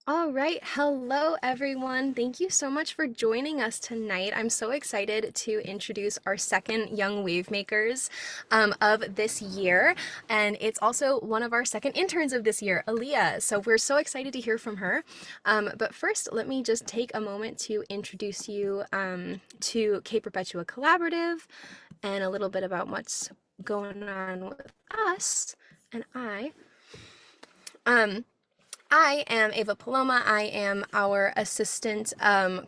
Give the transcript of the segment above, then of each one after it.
All right. Hello, everyone. Thank you so much for joining us tonight. I'm so excited to introduce our second Young Wave Makers of this year. And it's also one of our second interns of this year, Aliya. So we're so excited to hear from her. But first, let me just take a moment to introduce you to Cape Perpetua Collaborative and a little bit about what's going on with us. And um, I am Ava Paloma. I am our assistant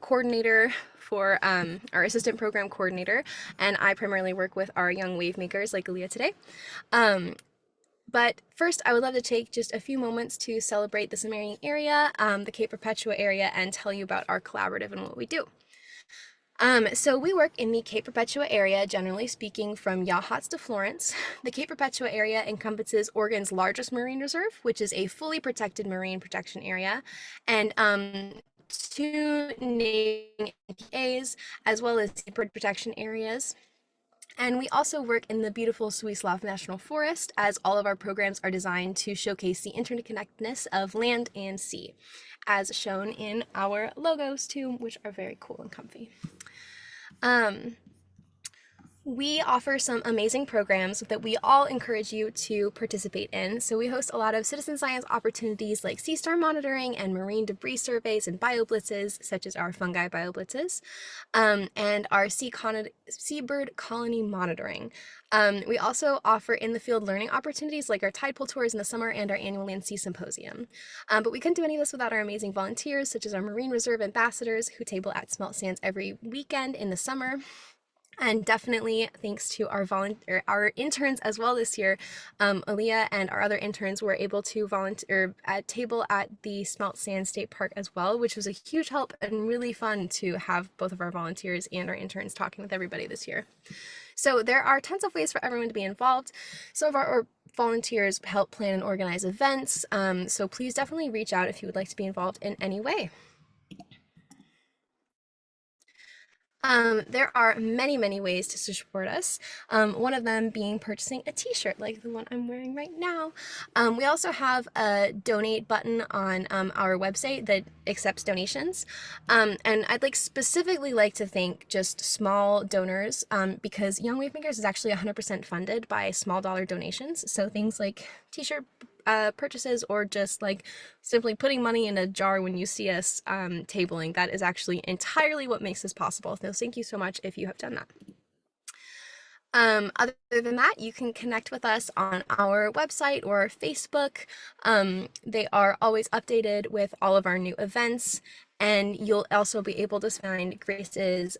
coordinator for our assistant program coordinator, and I primarily work with our young wave makers like Aliya today. Um, but first, I would love to take just a few moments to celebrate the Sumerian area, the Cape Perpetua area, and tell you about our collaborative and what we do. So we work in the Cape Perpetua area, generally speaking, from Yachats to Florence. The Cape Perpetua area encompasses Oregon's largest marine reserve, which is a fully protected marine protection area, and two neighboring NPAs, as well as bird protection areas. And we also work in the beautiful Suislav National Forest, as all of our programs are designed to showcase the interconnectedness of land and sea, as shown in our logos too, which are very cool and comfy. Um, we offer some amazing programs that we all encourage you to participate in. So we host a lot of citizen science opportunities like sea star monitoring and marine debris surveys and bioblitzes, such as our fungi bioblitzes, and our seabird colony monitoring. We also offer in-the-field learning opportunities like our tide pool tours in the summer and our annual Land Sea Symposium. But we couldn't do any of this without our amazing volunteers, such as our Marine Reserve ambassadors who table at Smelt Sands every weekend in the summer. And definitely thanks to our interns as well this year, Aliya and our other interns were able to volunteer at table at the Smelt Sand State Park as well, which was a huge help and really fun to have both of our volunteers and our interns talking with everybody this year. So there are tons of ways for everyone to be involved. Some of our volunteers help plan and organize events, so please definitely reach out if you would like to be involved in any way. There are many, many ways to support us. One of them being purchasing a t-shirt like the one I'm wearing right now. We also have a donate button on our website that accepts donations. And I'd specifically like to thank just small donors because Young Wave Makers is actually 100% funded by small dollar donations. So things like t-shirt purchases or just simply putting money in a jar when you see us tabling, that is actually entirely what makes this possible. So thank you so much if you have done that. Other than that, you can connect with us on our website or Facebook. They are always updated with all of our new events, and you'll also be able to find Grace's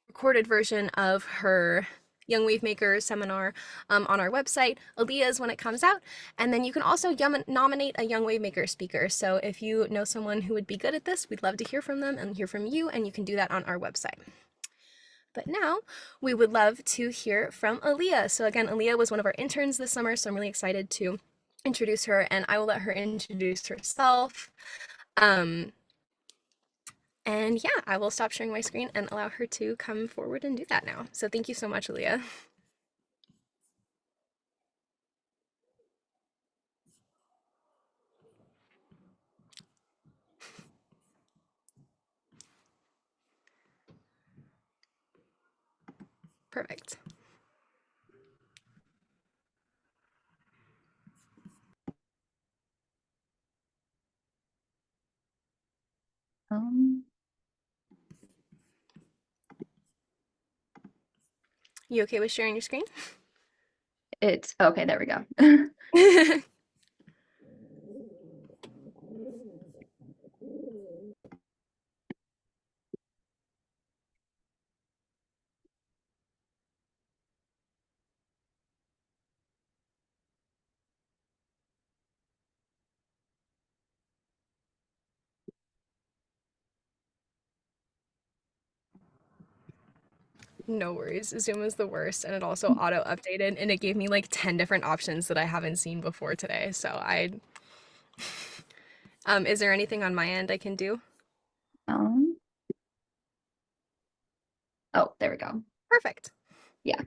recorded version of her Young Wave Makers seminar on our website, Aliya's when it comes out, and then you can also nominate a Young Wave Maker speaker. So if you know someone who would be good at this, we'd love to hear from them and hear from you, and you can do that on our website. But now we would love to hear from Aliya. So again, Aliya was one of our interns this summer, so I'm really excited to introduce her, and I will let her introduce herself. And yeah, I will stop sharing my screen and allow her to come forward and do that now. So thank you so much, Aliya. Perfect. Um, You okay with sharing your screen? it's okay, there we go. No worries. Zoom is the worst, and it also auto updated, and it gave me 10 different options that I haven't seen before today. So is there anything on my end I can do? Um, oh, there we go. Perfect. Yeah.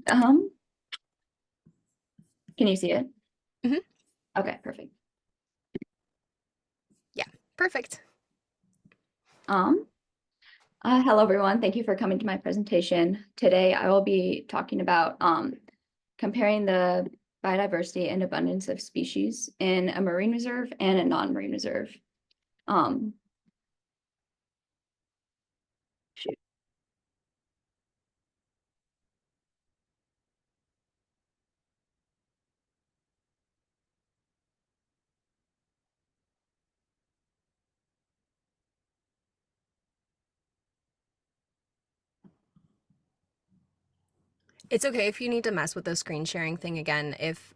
Um, can you see it? Mhm. Okay, perfect. Yeah. Perfect. Um, Hello everyone. Thank you for coming to my presentation. Today I will be talking about comparing the biodiversity and abundance of species in a marine reserve and a non-marine reserve. Um, shoot. It's okay if you need to mess with the screen sharing thing again. If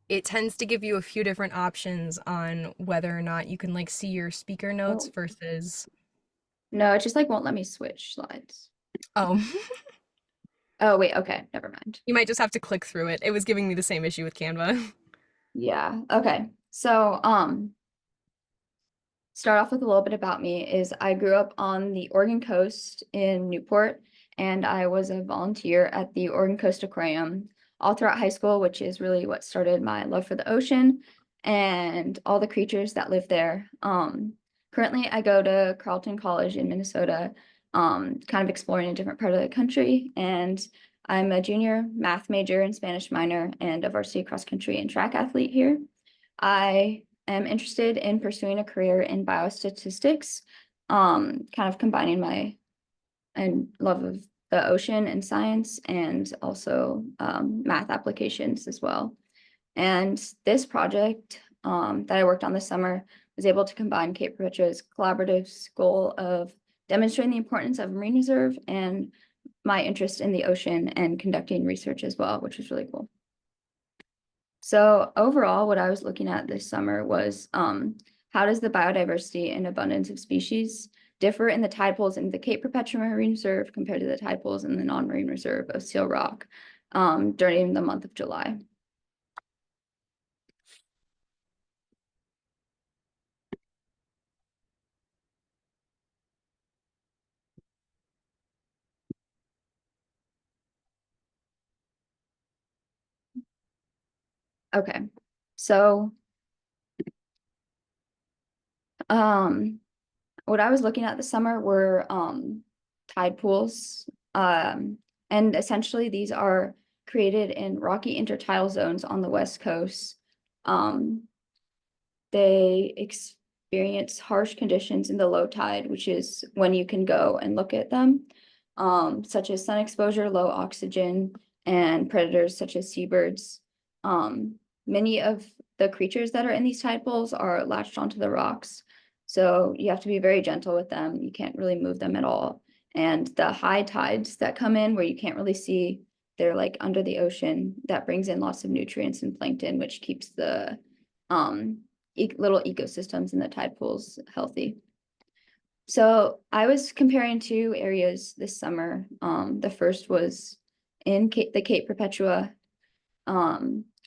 it tends to give you a few different options on whether or not you can like see your speaker notes Oh, versus no, it just like won't let me switch slides. oh, Oh, wait, okay, never mind. you might just have to click through it. It was giving me the same issue with Canva. Yeah, okay. So, start off with a little bit about me is I grew up on the Oregon coast in Newport, and I was a volunteer at the Oregon Coast Aquarium all throughout high school, which is really what started my love for the ocean and all the creatures that live there. Currently, I go to Carleton College in Minnesota, kind of exploring a different part of the country, and I'm a junior math major and Spanish minor and a varsity cross country and track athlete here. I am interested in pursuing a career in biostatistics, kind of combining my and love of the ocean and science and also math applications as well. And this project that I worked on this summer was able to combine Cape Perpetua's Collaborative's goal of demonstrating the importance of a marine reserve and my interest in the ocean and conducting research as well, which was really cool. So overall, what I was looking at this summer was how does the biodiversity and abundance of species differ in the tide pools in the Cape Perpetua Marine Reserve compared to the tide pools in the non-marine reserve of Seal Rock during the month of July. Okay, so what I was looking at this summer were tide pools. And essentially these are created in rocky intertidal zones on the West Coast. They experience harsh conditions in the low tide, which is when you can go and look at them, such as sun exposure, low oxygen, and predators such as seabirds. Many of the creatures that are in these tide pools are latched onto the rocks, so you have to be very gentle with them. You can't really move them at all. And the high tides that come in where you can't really see, they're like under the ocean, that brings in lots of nutrients and plankton, which keeps the little ecosystems in the tide pools healthy. So I was comparing two areas this summer. The first was in the Cape Perpetua,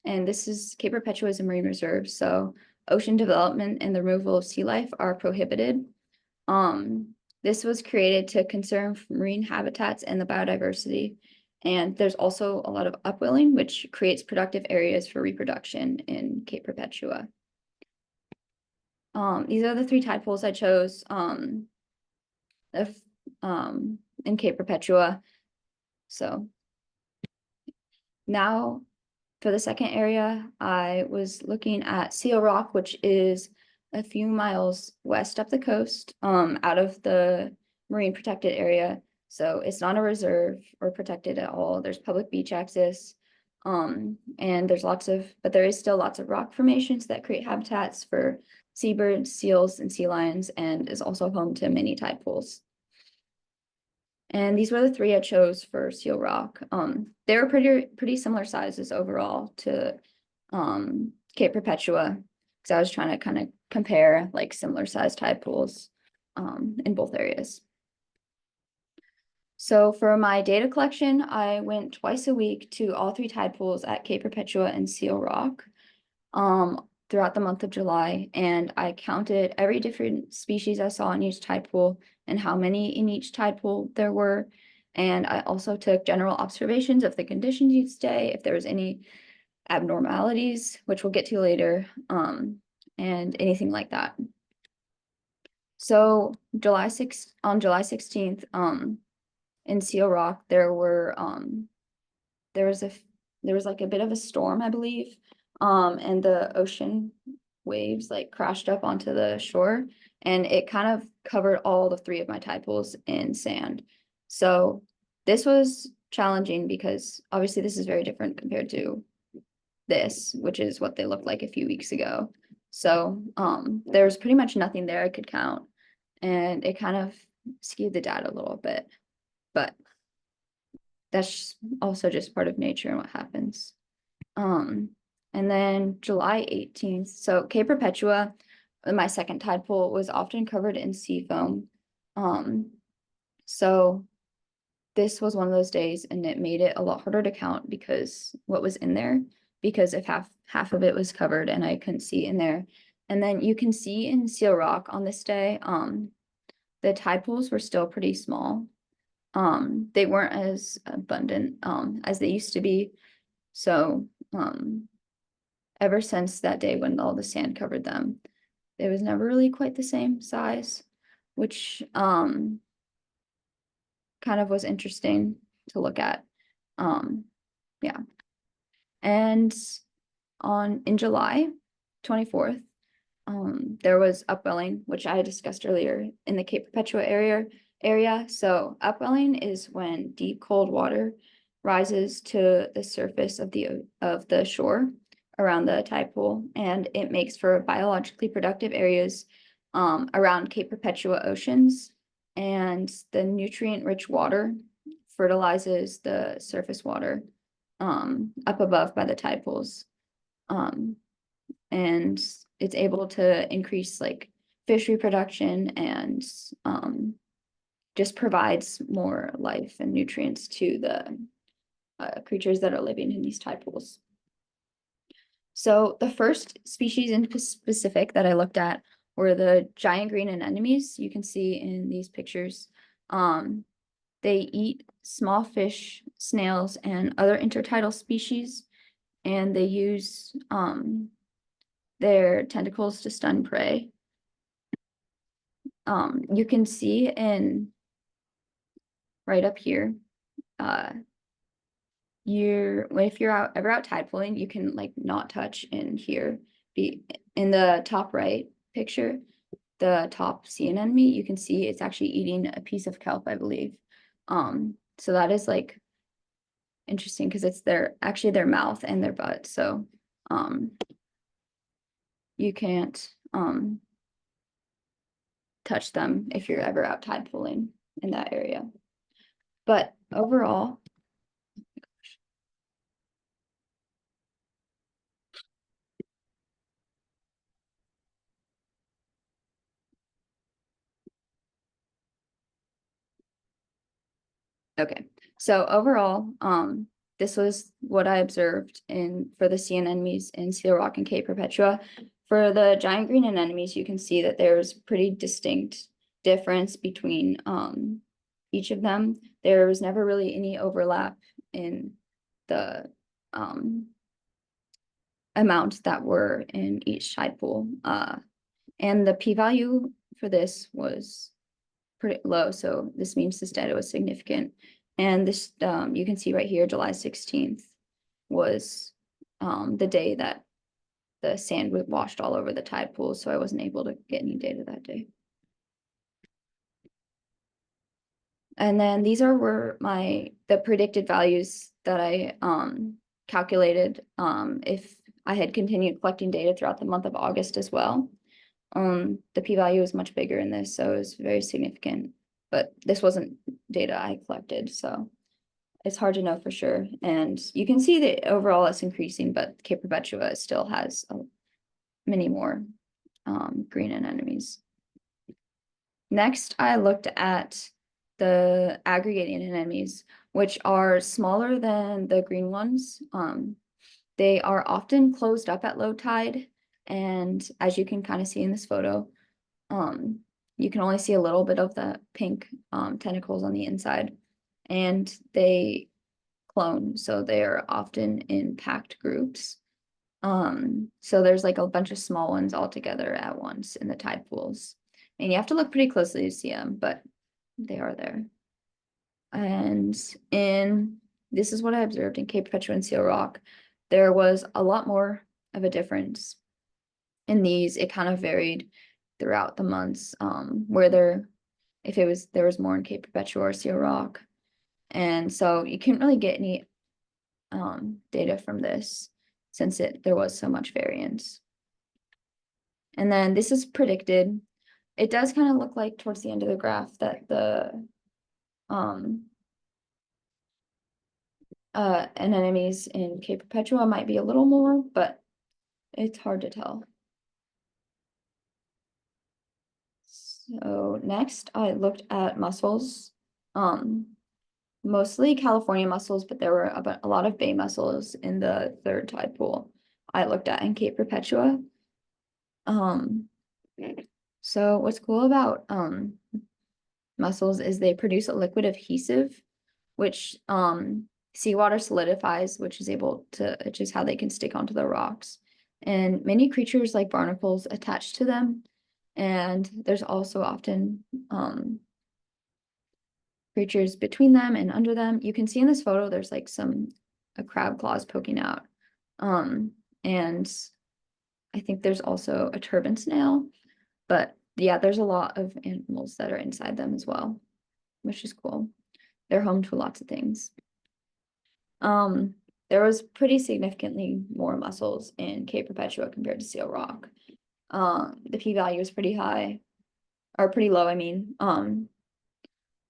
and this is Cape Perpetua is a marine reserve, so ocean development and the removal of sea life are prohibited. This was created to conserve marine habitats and the biodiversity. And there's also a lot of upwelling, which creates productive areas for reproduction in Cape Perpetua. These are the three tide pools I chose if, in Cape Perpetua. So now for the second area, I was looking at Seal Rock, which is a few miles west up the coast, out of the marine protected area. So it's not a reserve or protected at all. There's public beach access. And but there is still lots of rock formations that create habitats for seabirds, seals, and sea lions, and is also home to many tide pools. And these were the three I chose for Seal Rock. They were pretty similar sizes overall to Cape Perpetua, because I was trying to kind of compare like similar sized tide pools in both areas. So for my data collection, I went twice a week to all three tide pools at Cape Perpetua and Seal Rock throughout the month of July, and I counted every different species I saw in each tide pool and how many in each tide pool there were. And I also took general observations of the conditions each day, if there was any abnormalities, which we'll get to later, and anything like that. So on July 16th, in Seal Rock, there was there was like a bit of a storm, I believe. And the ocean waves like crashed up onto the shore, and it kind of covered all the three of my tide pools in sand. So this was challenging because obviously this is very different compared to this, which is what they looked like a few weeks ago. So there's pretty much nothing there I could count, and it kind of skewed the data a little bit, but that's also just part of nature and what happens. And then July 18th, so Cape Perpetua, my second tide pool, was often covered in sea foam. So this was one of those days, and it made it a lot harder to count because what was in there, because if half of it was covered and I couldn't see in there. And then you can see in Seal Rock on this day, the tide pools were still pretty small. They weren't as abundant as they used to be. So ever since that day when all the sand covered them, it was never really quite the same size, which kind of was interesting to look at. Yeah. And in July 24th, there was upwelling, which I discussed earlier in the Cape Perpetua area. So upwelling is when deep cold water rises to the surface of the shore around the tide pool, and it makes for biologically productive areas around Cape Perpetua oceans, and the nutrient-rich water fertilizes the surface water up above by the tide pools. And it's able to increase like fish reproduction and just provides more life and nutrients to the creatures that are living in these tide pools. So the first species in specific that I looked at were the giant green anemones. You can see in these pictures. They eat small fish, snails, and other intertidal species, and they use their tentacles to stun prey. You can see right up here, if you're ever out tide pooling, you can like not touch in here. In the top right picture, the top sea anemone, you can see it's actually eating a piece of kelp, I believe. So that is like interesting because it's actually their mouth and their butt. So you can't touch them if you're ever out tide pooling in that area. But overall, okay, so overall, this was what I observed for the sea anemones in Seal Rock and Cape Perpetua. For the giant green anemones, you can see that there's pretty distinct difference between each of them. There was never really any overlap in the amounts that were in each tide pool. And the p-value for this was pretty low, so this means this data was significant. And this, you can see right here, July 16th was the day that the sand was washed all over the tide pool, so I wasn't able to get any data that day. And then these were the predicted values that I calculated if I had continued collecting data throughout the month of August as well. The p-value was much bigger in this, so it was very significant, but this wasn't data I collected, so it's hard to know for sure. And you can see that overall it's increasing, but Cape Perpetua still has many more green anemones. Next, I looked at the aggregating anemones, which are smaller than the green ones. They are often closed up at low tide, and as you can kind of see in this photo, you can only see a little bit of the pink tentacles on the inside, and they clone, so they are often in packed groups. So there's like a bunch of small ones all together at once in the tide pools. And you have to look pretty closely to see them, but they are there. And this is what I observed in Cape Perpetua and Seal Rock. There was a lot more of a difference in these. It kind of varied throughout the months, where there was more in Cape Perpetua or Seal Rock. And so you couldn't really get any data from this since there was so much variance. And then this is predicted. It does kind of look like towards the end of the graph that the anemones in Cape Perpetua might be a little more, but it's hard to tell. So next I looked at mussels, mostly California mussels, but there were a lot of bay mussels in the third tide pool I looked at in Cape Perpetua. So what's cool about mussels is they produce a liquid adhesive, which seawater solidifies, which is how they can stick onto the rocks. And many creatures like barnacles attach to them. And there's also often creatures between them and under them. You can see in this photo, there's like a crab claws poking out. And I think there's also a turban snail, but yeah, there's a lot of animals that are inside them as well, which is cool. They're home to lots of things. There was pretty significantly more mussels in Cape Perpetua compared to Seal Rock. The p-value is pretty high, or pretty low, I mean,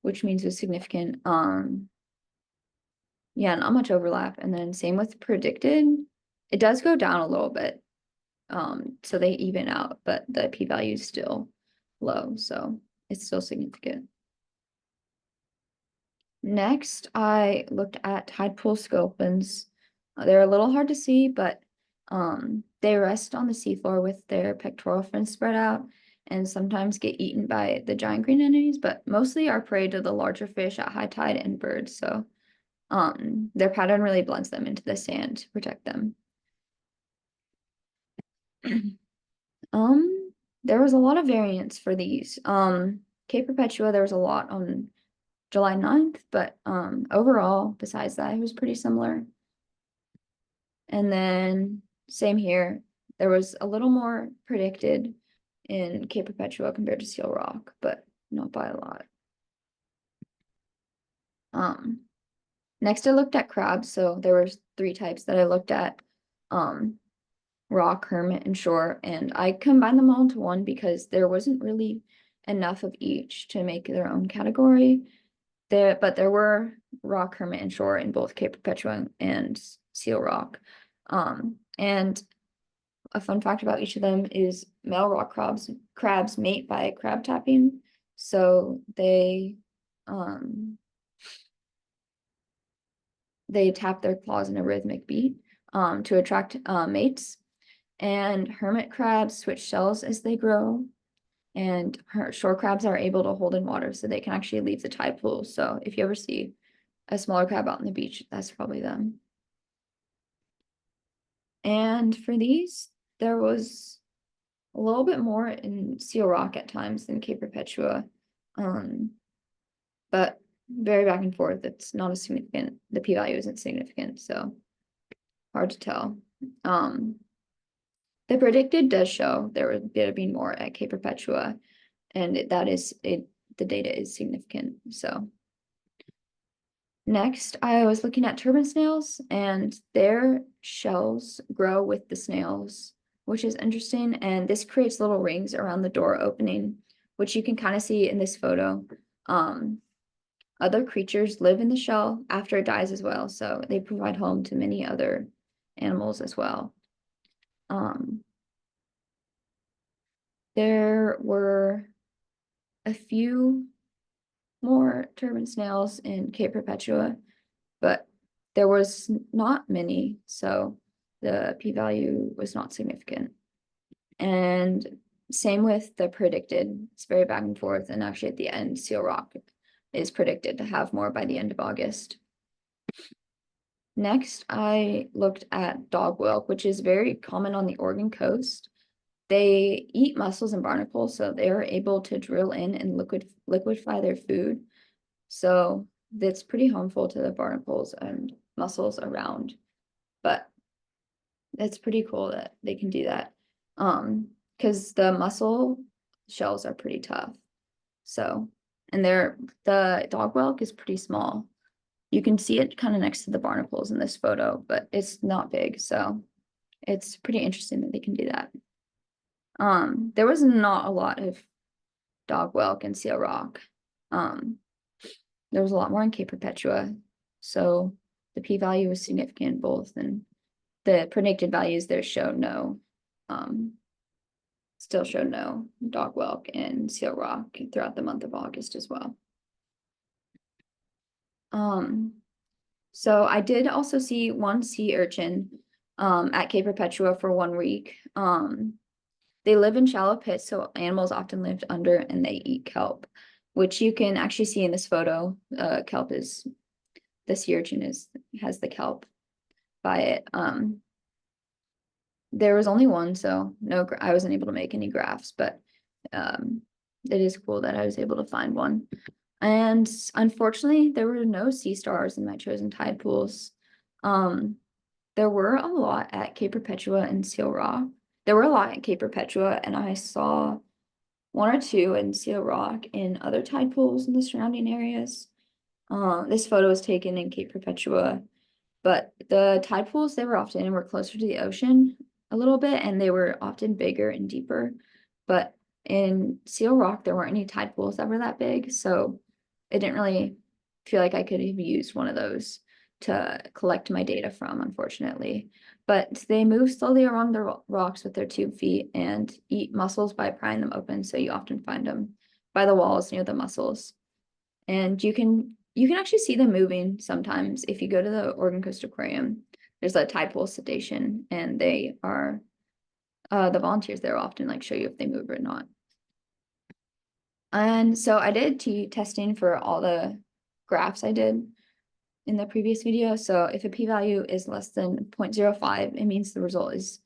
which means it was significant. Yeah, not much overlap. And then same with predicted. It does go down a little bit. So they even out, but the p-value is still low, so it's still significant. Next, I looked at tide pool sculpins. They're a little hard to see, but they rest on the seafloor with their pectoral fins spread out and sometimes get eaten by the giant green anemones, but mostly are prey to the larger fish at high tide and birds. So their pattern really blends them into the sand to protect them. There was a lot of variance for these. Cape Perpetua, there was a lot on July 9th, but overall, besides that, it was pretty similar. And then same here, there was a little more predicted in Cape Perpetua compared to Seal Rock, but not by a lot. Next I looked at crabs. So there were 3 types that I looked at, rock, hermit, and shore, and I combined them all into one because there wasn't really enough of each to make their own category. But there were rock, hermit, and shore in both Cape Perpetua and Seal Rock. And a fun fact about each of them is male rock crabs mate by crab tapping. So they tap their claws in a rhythmic beat to attract mates. And hermit crabs switch shells as they grow. And shore crabs are able to hold in water, so they can actually leave the tide pool. So if you ever see a smaller crab out on the beach, that's probably them. And for these, there was a little bit more in Seal Rock at times than Cape Perpetua. But very back and forth. It's not as significant. The p-value isn't significant, so hard to tell. The predicted does show there would be more at Cape Perpetua, and the data is significant. So next, I was looking at turban snails, and their shells grow with the snails, which is interesting. And this creates little rings around the door opening, which you can kind of see in this photo. Other creatures live in the shell after it dies as well, so they provide home to many other animals as well. There were a few more turban snails in Cape Perpetua, but there was not many, so the p-value was not significant. And same with the predicted. It's very back and forth, and actually at the end, Seal Rock is predicted to have more by the end of August. Next, I looked at dog whelk, which is very common on the Oregon coast. they eat mussels and barnacles, so they're able to drill in and liquefy their food. So that's pretty harmful to the barnacles and mussels around. But it's pretty cool that they can do that. Because the mussel shells are pretty tough. So, and the dog whelk is pretty small. You can see it kind of next to the barnacles in this photo, but it's not big. So it's pretty interesting that they can do that. There was not a lot of dog whelk and seal rock. There was a lot more in Cape Perpetua. So the p-value was significant both, and the predicted values there show no, still show no dog whelk and seal rock throughout the month of August as well. So I did also see one sea urchin at Cape Perpetua for 1 week. They live in shallow pits, so animals often live under, and they eat kelp, which you can actually see in this photo. Kelp is, the sea urchin has the kelp by it. There was only one, so no, I wasn't able to make any graphs, but it is cool that I was able to find one. And unfortunately, there were no sea stars in my chosen tide pools. There were a lot at Cape Perpetua and Seal Rock. There were a lot at Cape Perpetua, and I saw 1 or 2 in Seal Rock in other tide pools in the surrounding areas. This photo was taken in Cape Perpetua, but the tide pools they were often in were closer to the ocean a little bit, and they were often bigger and deeper. But in Seal Rock, there weren't any tide pools that were that big, so it didn't really feel like I could have used one of those to collect my data from, unfortunately. But they move slowly along the rocks with their tube feet and eat mussels by prying them open, so you often find them by the walls near the mussels. And you can actually see them moving sometimes if you go to the Oregon Coast Aquarium. There's a tide pool station, and they are the volunteers there often like show you if they move or not. And so I did testing for all the graphs I did in the previous video. So if a p-value is less than 0.05, it means the result is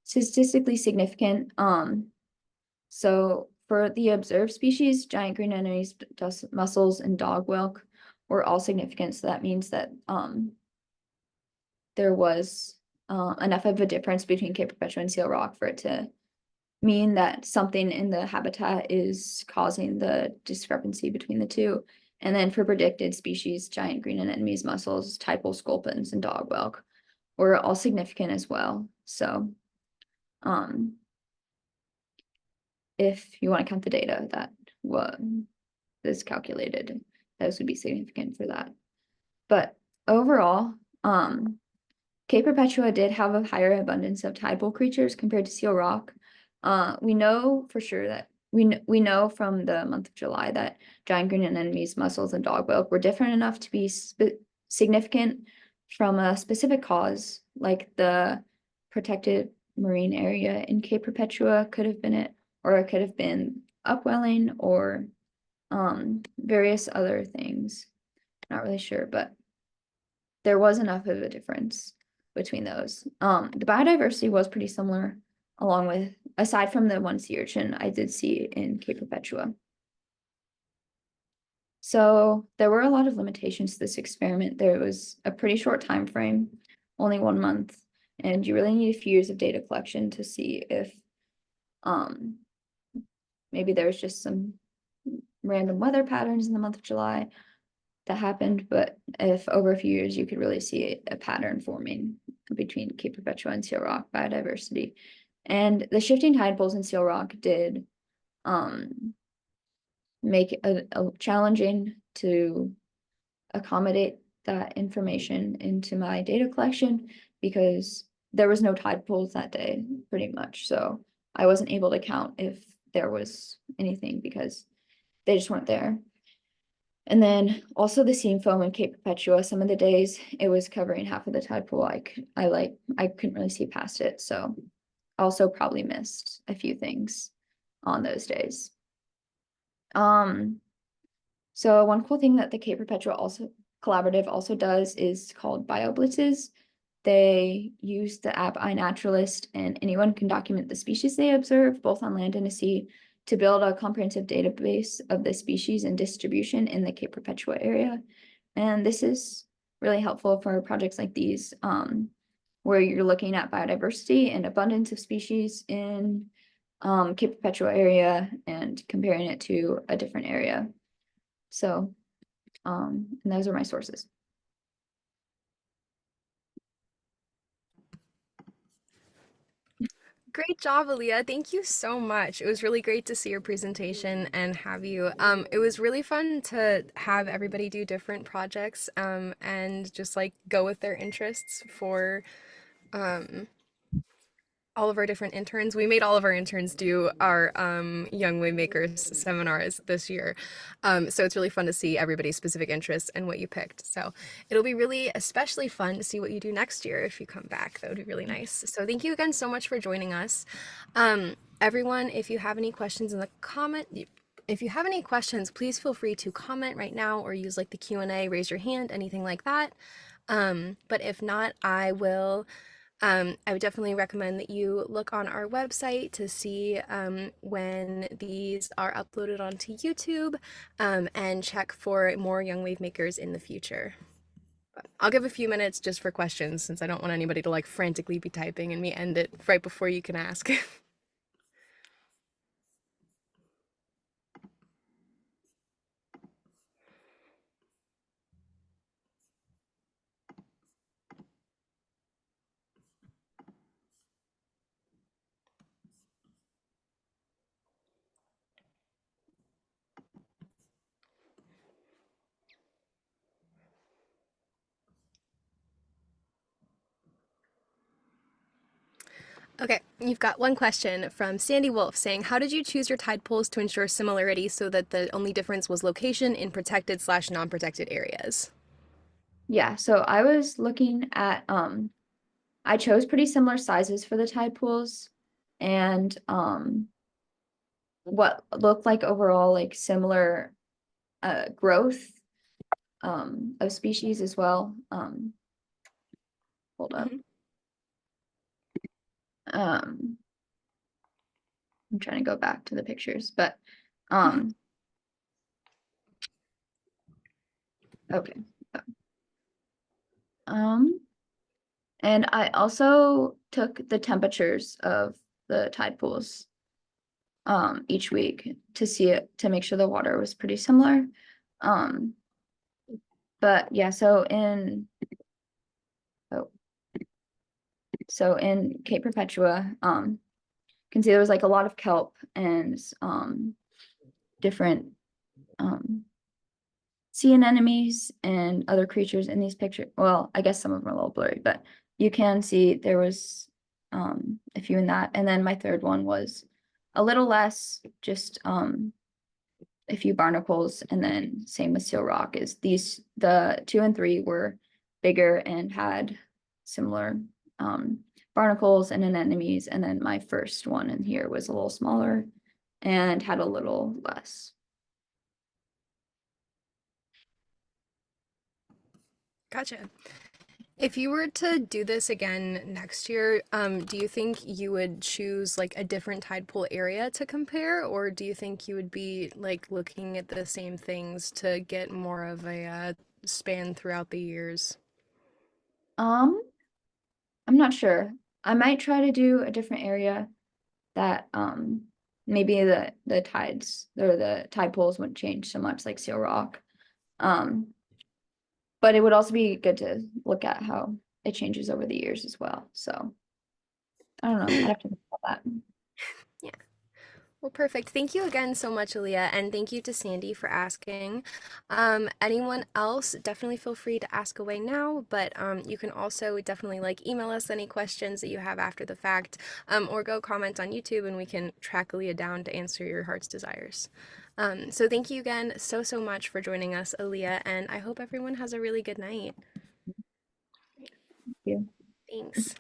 statistically significant. So for the observed species, giant green anemones, mussels, and dog whelk were all significant. So that means that there was enough of a difference between Cape Perpetua and Seal Rock for it to mean that something in the habitat is causing the discrepancy between the two. And then for predicted species, giant green anemones, mussels, typal sculpins, and dog whelk were all significant as well. So if you want to count the data that is calculated, those would be significant for that. But overall, Cape Perpetua did have a higher abundance of tidal creatures compared to Seal Rock. We know for sure that we know from the month of July that giant green anemones, mussels, and dog whelk were different enough to be significant from a specific cause, like the protected marine area in Cape Perpetua could have been it, or it could have been upwelling or various other things. Not really sure, but there was enough of a difference between those. The biodiversity was pretty similar, along with, aside from the one sea urchin I did see in Cape Perpetua. So there were a lot of limitations to this experiment. There was a pretty short time frame, only 1 month, and you really need a few years of data collection to see if maybe there was just some random weather patterns in the month of July that happened, but if over a few years you could really see a pattern forming between Cape Perpetua and Seal Rock biodiversity. And the shifting tide pools in Seal Rock did make it challenging to accommodate that information into my data collection, because there was no tide pools that day pretty much, so I wasn't able to count if there was anything because they just weren't there. And then also the seam foam in Cape Perpetua, some of the days it was covering half of the tide pool. I couldn't really see past it, so also probably missed a few things on those days. So one cool thing that the Cape Perpetua Collaborative also does is called bio blitzes. they use the app iNaturalist, and anyone can document the species they observe, both on land and at sea, to build a comprehensive database of the species and distribution in the Cape Perpetua area. And this is really helpful for projects like these, where you're looking at biodiversity and abundance of species in Cape Perpetua area and comparing it to a different area. So, and those are my sources. Great job, Aliya. Thank you so much. It was really great to see your presentation and have you. It was really fun to have everybody do different projects and just like go with their interests for um, all of our different interns. We made all of our interns do our Young Waymakers seminars this year. So it's really fun to see everybody's specific interests and what you picked. So it'll be really especially fun to see what you do next year if you come back. That would be really nice. So thank you again so much for joining us. Everyone, if you have any questions in the comment, if you have any questions, please feel free to comment right now or use like the Q&A, raise your hand, anything like that. But if not, I would definitely recommend that you look on our website to see when these are uploaded onto YouTube and check for more Young Wave Makers in the future. But I'll give a few minutes just for questions since I don't want anybody to like frantically be typing and me end it right before you can ask. Okay, you've got one question from Sandy Wolf saying, how did you choose your tide pools to ensure similarity so that the only difference was location in protected / non-protected areas? Yeah, so I was looking at, I chose pretty similar sizes for the tide pools and what looked like overall like similar growth of species as well. Hold up. Mhm. I'm trying to go back to the pictures, but okay. And I also took the temperatures of the tide pools each week to see it to make sure the water was pretty similar. But yeah, oh, so in Cape Perpetua, you can see there was like a lot of kelp and different sea anemones and other creatures in these pictures. Well, I guess some of them are a little blurry, but you can see there was a few in that. And then my third one was a little less, just a few barnacles, and then same with seal rock. Is these the 2 and 3 were bigger and had similar barnacles and anemones, and then my first one in here was a little smaller and had a little less. Gotcha. If you were to do this again next year, do you think you would choose like a different tide pool area to compare, or do you think you would be like looking at the same things to get more of a span throughout the years? Um, I'm not sure. I might try to do a different area that maybe the tides or the tide pools wouldn't change so much, like Seal Rock. Um, but it would also be good to look at how it changes over the years as well. So I don't know. I'd have to think about that. Yeah. Well, perfect. Thank you again so much, Aaliyah, and thank you to Sandy for asking. Anyone else, definitely feel free to ask away now, but you can also definitely like email us any questions that you have after the fact, or go comment on YouTube and we can track Aaliyah down to answer your heart's desires. So thank you again so much for joining us, Aaliyah, and I hope everyone has a really good night. Thank you. Thanks.